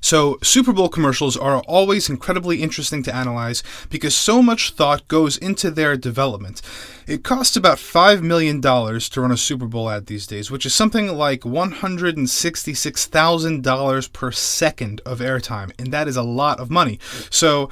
So, Super Bowl commercials are always incredibly interesting to analyze because so much thought goes into their development. It costs about $5 million to run a Super Bowl ad these days, which is something like $166,000 per second of airtime, and that is a lot of money. So,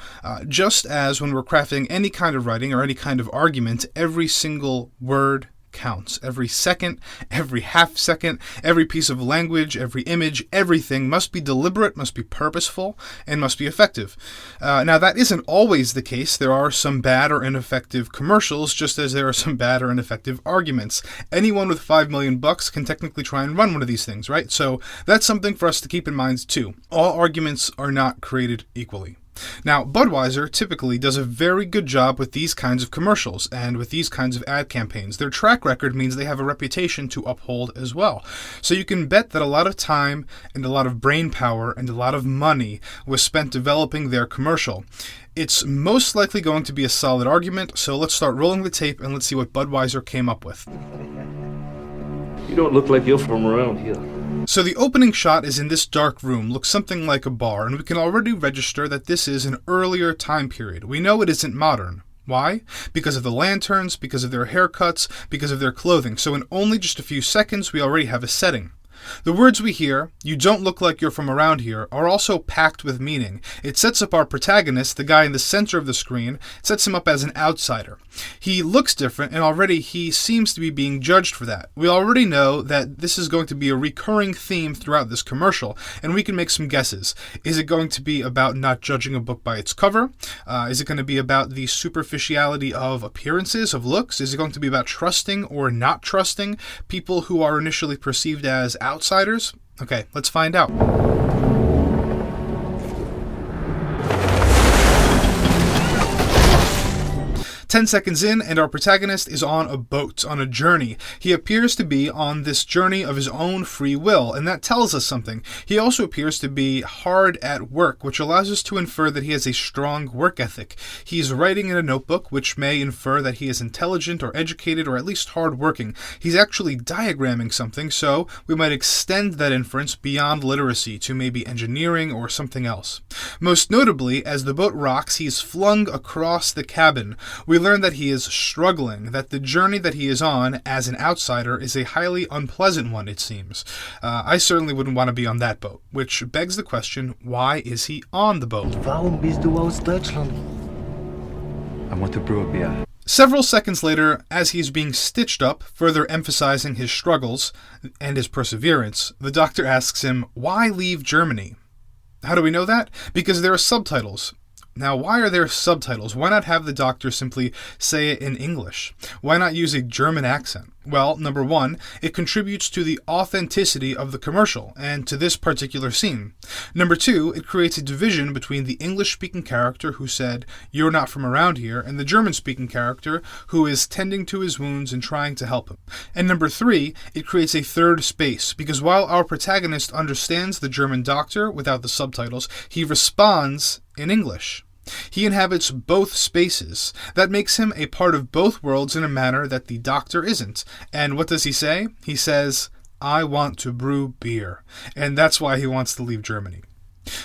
just as when we're crafting any kind of writing or any kind of argument, every single word counts. Every second, every half second, every piece of language, every image, everything must be deliberate, must be purposeful, and must be effective. Now, that isn't always the case. There are some bad or ineffective commercials, just as there are some bad or ineffective arguments. Anyone with $5 million can technically try and run one of these things, right? So that's something for us to keep in mind too. All arguments are not created equally. Now, Budweiser typically does a very good job with these kinds of commercials and with these kinds of ad campaigns. Their track record means they have a reputation to uphold as well. So you can bet that a lot of time and a lot of brain power and a lot of money was spent developing their commercial. It's most likely going to be a solid argument, so let's start rolling the tape and let's see what Budweiser came up with. You don't look like you're from around here. So the opening shot is in this dark room, looks something like a bar, and we can already register that this is an earlier time period. We know it isn't modern. Why? Because of the lanterns, because of their haircuts, because of their clothing. So in only just a few seconds, we already have a setting. The words we hear, "you don't look like you're from around here," are also packed with meaning. It sets up our protagonist, the guy in the center of the screen, sets him up as an outsider. He looks different, and already he seems to be being judged for that. We already know that this is going to be a recurring theme throughout this commercial, and we can make some guesses. Is it going to be about not judging a book by its cover? Is it going to be about the superficiality of appearances, of looks? Is it going to be about trusting or not trusting people who are initially perceived as outsiders? Okay, let's find out. 10 seconds in, and our protagonist is on a boat, on a journey. He appears to be on this journey of his own free will, and that tells us something. He also appears to be hard at work, which allows us to infer that he has a strong work ethic. He's writing in a notebook, which may infer that he is intelligent or educated or at least hardworking. He's actually diagramming something, so we might extend that inference beyond literacy to maybe engineering or something else. Most notably, as the boat rocks, he's flung across the cabin. We learn that he is struggling, that the journey that he is on as an outsider is a highly unpleasant one, it seems. I certainly wouldn't want to be on that boat, which begs the question, why is he on the boat? Warum bist du aus Deutschland? I want to brew a beer. Several seconds later, as he's being stitched up, further emphasizing his struggles and his perseverance, the doctor asks him, why leave Germany? How do we know that? Because there are subtitles. Now, why are there subtitles? Why not have the doctor simply say it in English? Why not use a German accent? Well, number one, it contributes to the authenticity of the commercial and to this particular scene. Number two, it creates a division between the English-speaking character who said, "You're not from around here," and the German-speaking character who is tending to his wounds and trying to help him. And number three, it creates a third space, because while our protagonist understands the German doctor without the subtitles, he responds in English. He inhabits both spaces. That makes him a part of both worlds in a manner that the doctor isn't. And what does he say? He says, "I want to brew beer." And that's why he wants to leave Germany.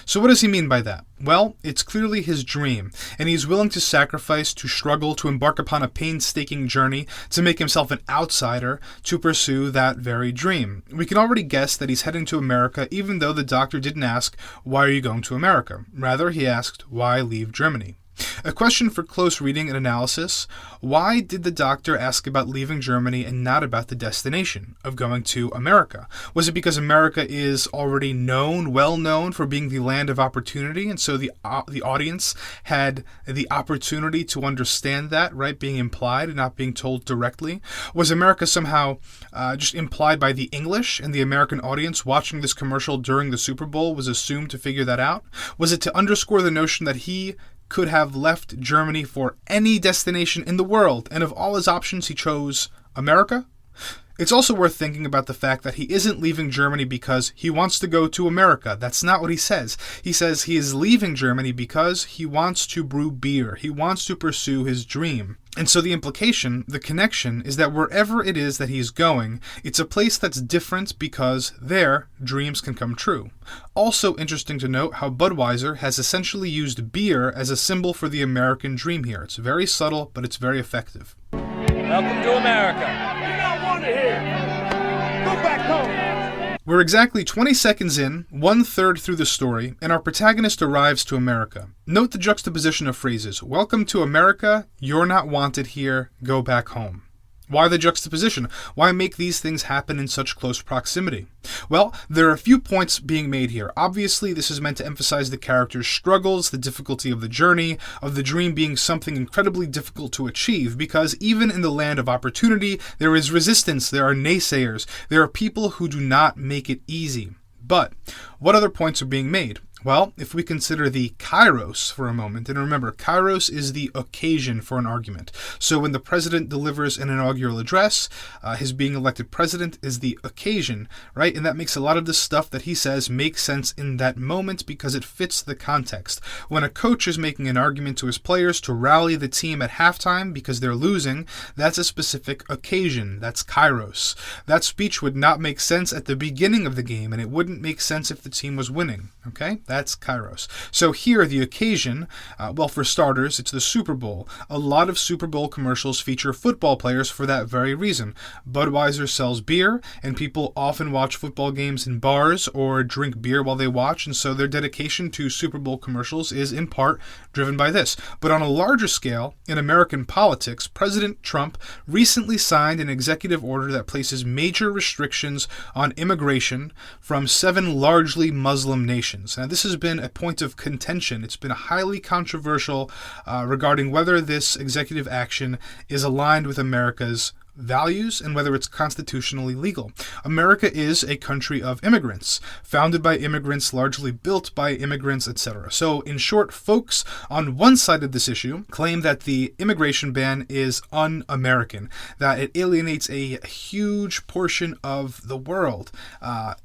So what does he mean by that? Well, it's clearly his dream, and he's willing to sacrifice, to struggle, to embark upon a painstaking journey, to make himself an outsider, to pursue that very dream. We can already guess that he's heading to America, even though the doctor didn't ask, "Why are you going to America?" Rather, he asked, "Why leave Germany?" A question for close reading and analysis: why did the doctor ask about leaving Germany and not about the destination of going to America? Was it because America is already known, well known for being the land of opportunity, and so the audience had the opportunity to understand that, right, being implied and not being told directly? Was America somehow just implied by the English, and the American audience watching this commercial during the Super Bowl was assumed to figure that out? Was it to underscore the notion that he could have left Germany for any destination in the world, and of all his options he chose America? It's also worth thinking about the fact that he isn't leaving Germany because he wants to go to America. That's not what he says. He says he is leaving Germany because he wants to brew beer. He wants to pursue his dream. And so the implication, the connection, is that wherever it is that he's going, it's a place that's different because there, dreams can come true. Also interesting to note how Budweiser has essentially used beer as a symbol for the American dream here. It's very subtle, but it's very effective. Welcome to America. You're not wanted here. Go back home. We're exactly 20 seconds in, 1/3 through the story, and our protagonist arrives to America. Note the juxtaposition of phrases. Welcome to America, you're not wanted here, go back home. Why the juxtaposition? Why make these things happen in such close proximity? Well, there are a few points being made here. Obviously, this is meant to emphasize the character's struggles, the difficulty of the journey, of the dream being something incredibly difficult to achieve, because even in the land of opportunity, there is resistance, there are naysayers, there are people who do not make it easy. But what other points are being made? Well, if we consider the kairos for a moment, and remember, kairos is the occasion for an argument. So when the president delivers an inaugural address, his being elected president is the occasion, right? And that makes a lot of the stuff that he says make sense in that moment because it fits the context. When a coach is making an argument to his players to rally the team at halftime because they're losing, that's a specific occasion. That's kairos. That speech would not make sense at the beginning of the game, and it wouldn't make sense if the team was winning, okay? That's kairos. So here, the occasion, well, for starters, it's the Super Bowl. A lot of Super Bowl commercials feature football players for that very reason. Budweiser sells beer, and people often watch football games in bars or drink beer while they watch, and so their dedication to Super Bowl commercials is in part driven by this. But on a larger scale, in American politics, President Trump recently signed an executive order that places major restrictions on immigration from 7 largely Muslim nations. Now, this has been a point of contention. It's been highly controversial regarding whether this executive action is aligned with America's values and whether it's constitutionally legal. America is a country of immigrants, founded by immigrants, largely built by immigrants, etc. So, in short, folks on one side of this issue claim that the immigration ban is un-American, that it alienates a huge portion of the world.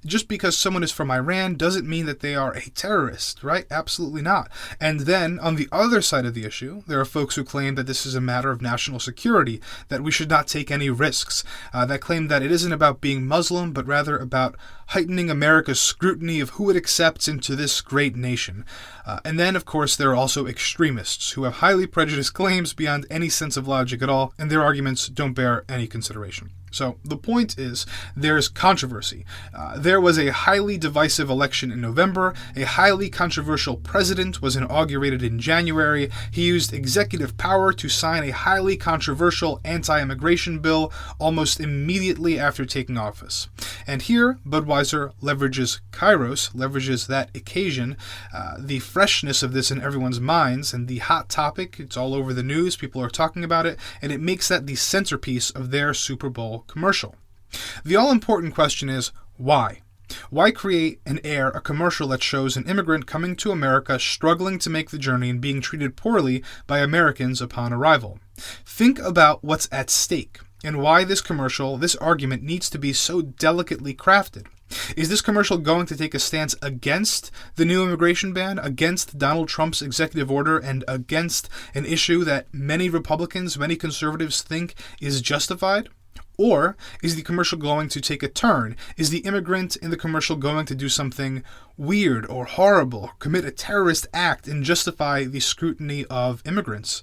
Just because someone is from Iran doesn't mean that they are a terrorist, right? Absolutely not. And then, on the other side of the issue, there are folks who claim that this is a matter of national security, that we should not take any risks, that claim that it isn't about being Muslim, but rather about heightening America's scrutiny of who it accepts into this great nation. And then, of course, there are also extremists who have highly prejudiced claims beyond any sense of logic at all, and their arguments don't bear any consideration. So the point is, there's controversy. There was a highly divisive election in November. A highly controversial president was inaugurated in January. He used executive power to sign a highly controversial anti-immigration bill almost immediately after taking office. And here, Budweiser leverages kairos, leverages that occasion, the freshness of this in everyone's minds, and the hot topic. It's all over the news. People are talking about it, and it makes that the centerpiece of their Super Bowl commercial. The all-important question is, why? Why create and air a commercial that shows an immigrant coming to America struggling to make the journey and being treated poorly by Americans upon arrival? Think about what's at stake and why this commercial, this argument, needs to be so delicately crafted. Is this commercial going to take a stance against the new immigration ban, against Donald Trump's executive order, and against an issue that many Republicans, many conservatives think is justified? Or is the commercial going to take a turn? Is the immigrant in the commercial going to do something weird or horrible, commit a terrorist act, and justify the scrutiny of immigrants?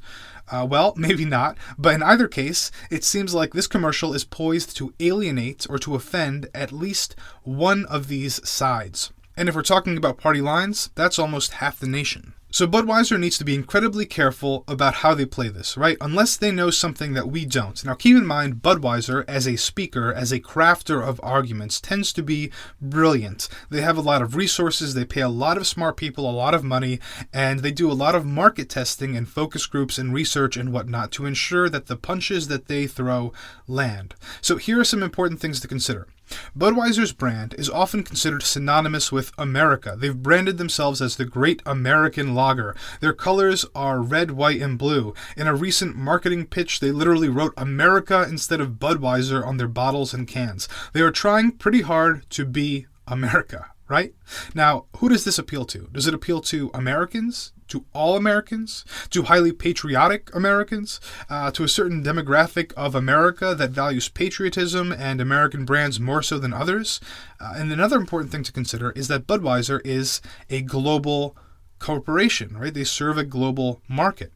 Well, maybe not, but in either case, it seems like this commercial is poised to alienate or to offend at least one of these sides. And if we're talking about party lines, that's almost half the nation. So Budweiser needs to be incredibly careful about how they play this, right? Unless they know something that we don't. Now keep in mind, Budweiser, as a speaker, as a crafter of arguments, tends to be brilliant. They have a lot of resources, they pay a lot of smart people a lot of money, and they do a lot of market testing and focus groups and research and whatnot to ensure that the punches that they throw land. So here are some important things to consider. Budweiser's brand is often considered synonymous with America. They've branded themselves as the Great American Lager. Their colors are red, white, and blue. In a recent marketing pitch, they literally wrote America instead of Budweiser on their bottles and cans. They are trying pretty hard to be America, right? Now, who does this appeal to? Does it appeal to Americans? To all Americans? To highly patriotic Americans? To a certain demographic of America that values patriotism and American brands more so than others? And another important thing to consider is that Budweiser is a global corporation, right? They serve a global market.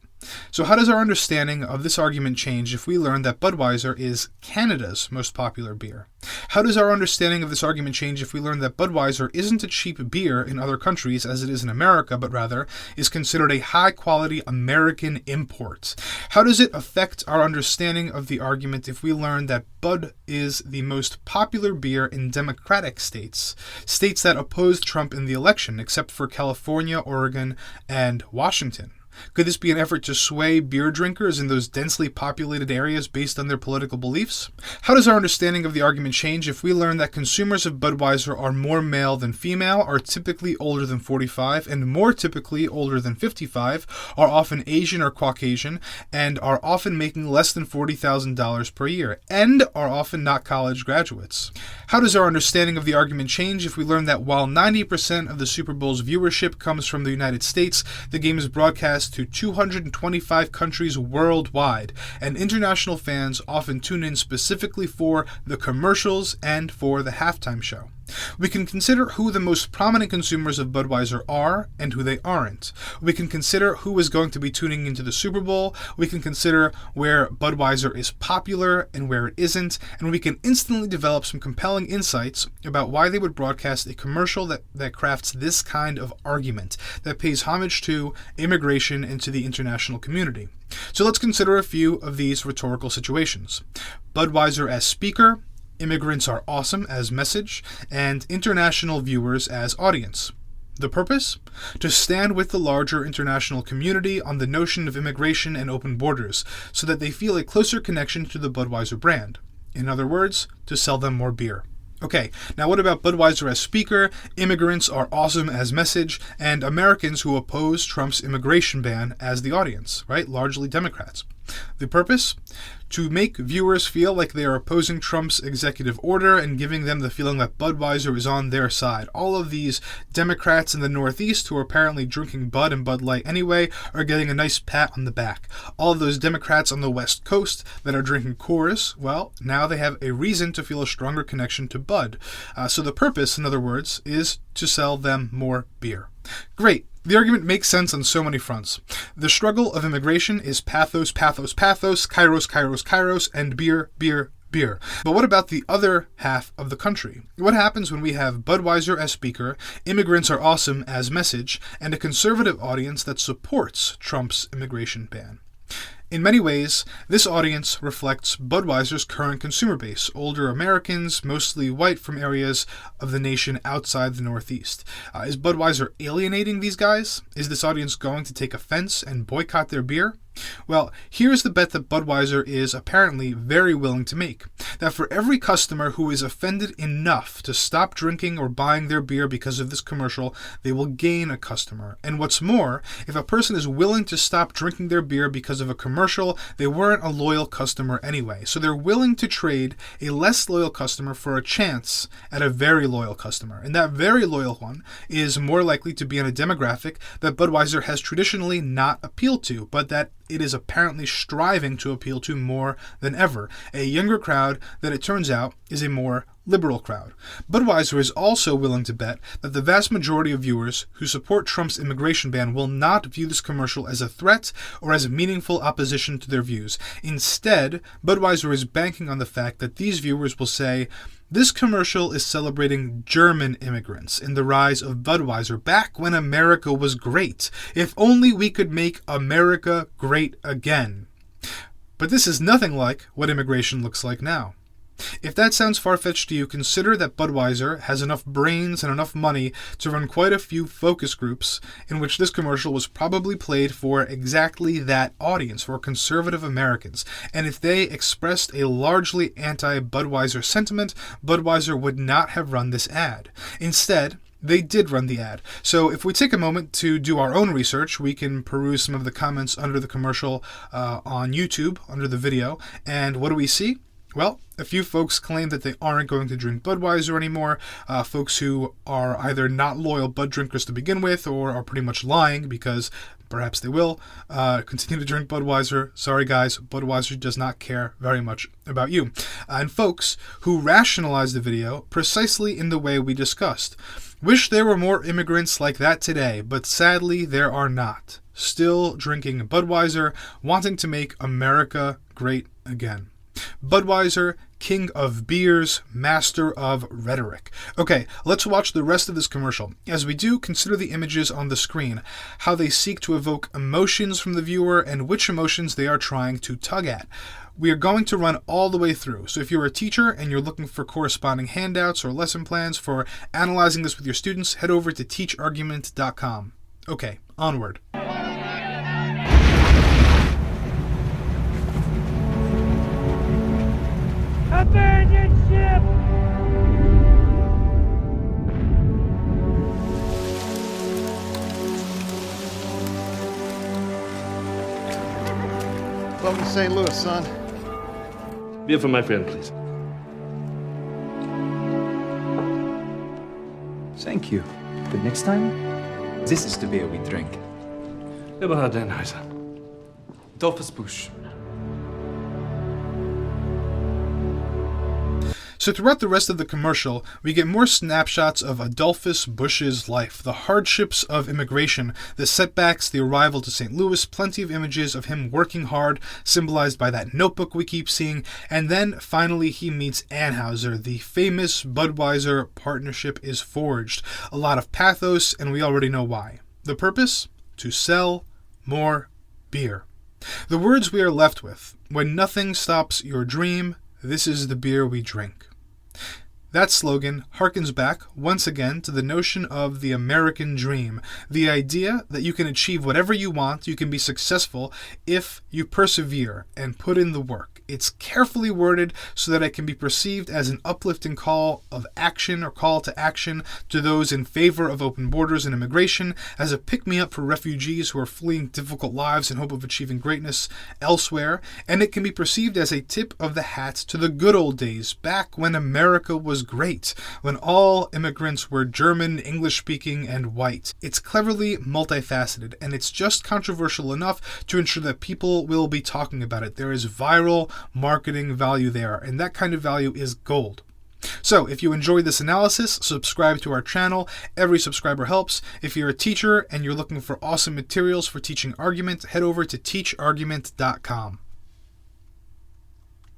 So how does our understanding of this argument change if we learn that Budweiser is Canada's most popular beer? How does our understanding of this argument change if we learn that Budweiser isn't a cheap beer in other countries as it is in America, but rather is considered a high-quality American import? How does it affect our understanding of the argument if we learn that Bud is the most popular beer in Democratic states, states that opposed Trump in the election, except for California, Oregon, and Washington? Could this be an effort to sway beer drinkers in those densely populated areas based on their political beliefs? How does our understanding of the argument change if we learn that consumers of Budweiser are more male than female, are typically older than 45, and more typically older than 55, are often Asian or Caucasian, and are often making less than $40,000 per year, and are often not college graduates? How does our understanding of the argument change if we learn that while 90% of the Super Bowl's viewership comes from the United States, the game is broadcast to 225 countries worldwide, and international fans often tune in specifically for the commercials and for the halftime show? We can consider who the most prominent consumers of Budweiser are and who they aren't. We can consider who is going to be tuning into the Super Bowl. We can consider where Budweiser is popular and where it isn't, and we can instantly develop some compelling insights about why they would broadcast a commercial that crafts this kind of argument, that pays homage to immigration and to the international community. So let's consider a few of these rhetorical situations. Budweiser as speaker, immigrants are awesome as message, and international viewers as audience. The purpose? To stand with the larger international community on the notion of immigration and open borders, so that they feel a closer connection to the Budweiser brand. In other words, to sell them more beer. Okay, now what about Budweiser as speaker, immigrants are awesome as message, and Americans who oppose Trump's immigration ban as the audience, right? Largely Democrats. The purpose? To make viewers feel like they are opposing Trump's executive order and giving them the feeling that Budweiser is on their side. All of these Democrats in the Northeast who are apparently drinking Bud and Bud Light anyway are getting a nice pat on the back. All of those Democrats on the West Coast that are drinking Coors, well, now they have a reason to feel a stronger connection to Bud. So the purpose, in other words, is to sell them more beer. Great. The argument makes sense on so many fronts. The struggle of immigration is pathos, pathos, pathos, kairos, kairos, kairos, and beer, beer, beer. But what about the other half of the country? What happens when we have Budweiser as speaker, immigrants are awesome as message, and a conservative audience that supports Trump's immigration ban? In many ways, this audience reflects Budweiser's current consumer base, older Americans, mostly white from areas of the nation outside the Northeast. Is Budweiser alienating these guys? Is this audience going to take offense and boycott their beer? Well, here's the bet that Budweiser is apparently very willing to make. That for every customer who is offended enough to stop drinking or buying their beer because of this commercial, they will gain a customer. And what's more, if a person is willing to stop drinking their beer because of a commercial, they weren't a loyal customer anyway. So they're willing to trade a less loyal customer for a chance at a very loyal customer. And that very loyal one is more likely to be in a demographic that Budweiser has traditionally not appealed to, but that it is apparently striving to appeal to more than ever, a younger crowd that it turns out is a more liberal crowd. Budweiser is also willing to bet that the vast majority of viewers who support Trump's immigration ban will not view this commercial as a threat or as a meaningful opposition to their views. Instead, Budweiser is banking on the fact that these viewers will say, this commercial is celebrating German immigrants and the rise of Budweiser back when America was great. If only we could make America great again. But this is nothing like what immigration looks like now. If that sounds far-fetched to you, consider that Budweiser has enough brains and enough money to run quite a few focus groups in which this commercial was probably played for exactly that audience, for conservative Americans. And if they expressed a largely anti-Budweiser sentiment, Budweiser would not have run this ad. Instead, they did run the ad. So if we take a moment to do our own research, we can peruse some of the comments under the commercial on YouTube, under the video, and what do we see? Well, a few folks claim that they aren't going to drink Budweiser anymore. Folks who are either not loyal Bud drinkers to begin with or are pretty much lying because perhaps they will continue to drink Budweiser. Sorry, guys, Budweiser does not care very much about you. And folks who rationalize the video precisely in the way we discussed. Wish there were more immigrants like that today, but sadly there are not. Still drinking Budweiser, wanting to make America great again. Budweiser, king of beers, master of rhetoric. Okay, let's watch the rest of this commercial. As we do, consider the images on the screen, how they seek to evoke emotions from the viewer and which emotions they are trying to tug at. We are going to run all the way through, so if you're a teacher and you're looking for corresponding handouts or lesson plans for analyzing this with your students, head over to teachargument.com. Okay, onward. Abandon ship! Welcome to St. Louis, son. Beer for my friend, please. Thank you. But next time, this is the beer we drink. Eberhard Dannheiser. Dolphus Busch. So throughout the rest of the commercial, we get more snapshots of Adolphus Busch's life, the hardships of immigration, the setbacks, the arrival to St. Louis, plenty of images of him working hard, symbolized by that notebook we keep seeing, and then finally he meets Anheuser. The famous Budweiser partnership is forged. A lot of pathos, and we already know why. The purpose? To sell more beer. The words we are left with: when nothing stops your dream, this is the beer we drink. That slogan harkens back, once again, to the notion of the American dream, the idea that you can achieve whatever you want, you can be successful if you persevere and put in the work. It's carefully worded so that it can be perceived as an uplifting call of action or call to action to those in favor of open borders and immigration, as a pick-me-up for refugees who are fleeing difficult lives in hope of achieving greatness elsewhere, and it can be perceived as a tip of the hat to the good old days, back when America was great, when all immigrants were German, English-speaking, and white. It's cleverly multifaceted, and it's just controversial enough to ensure that people will be talking about it. There is viral marketing value there, and that kind of value is gold. So, if you enjoyed this analysis, subscribe to our channel. Every subscriber helps. If you're a teacher and you're looking for awesome materials for teaching argument, head over to teachargument.com.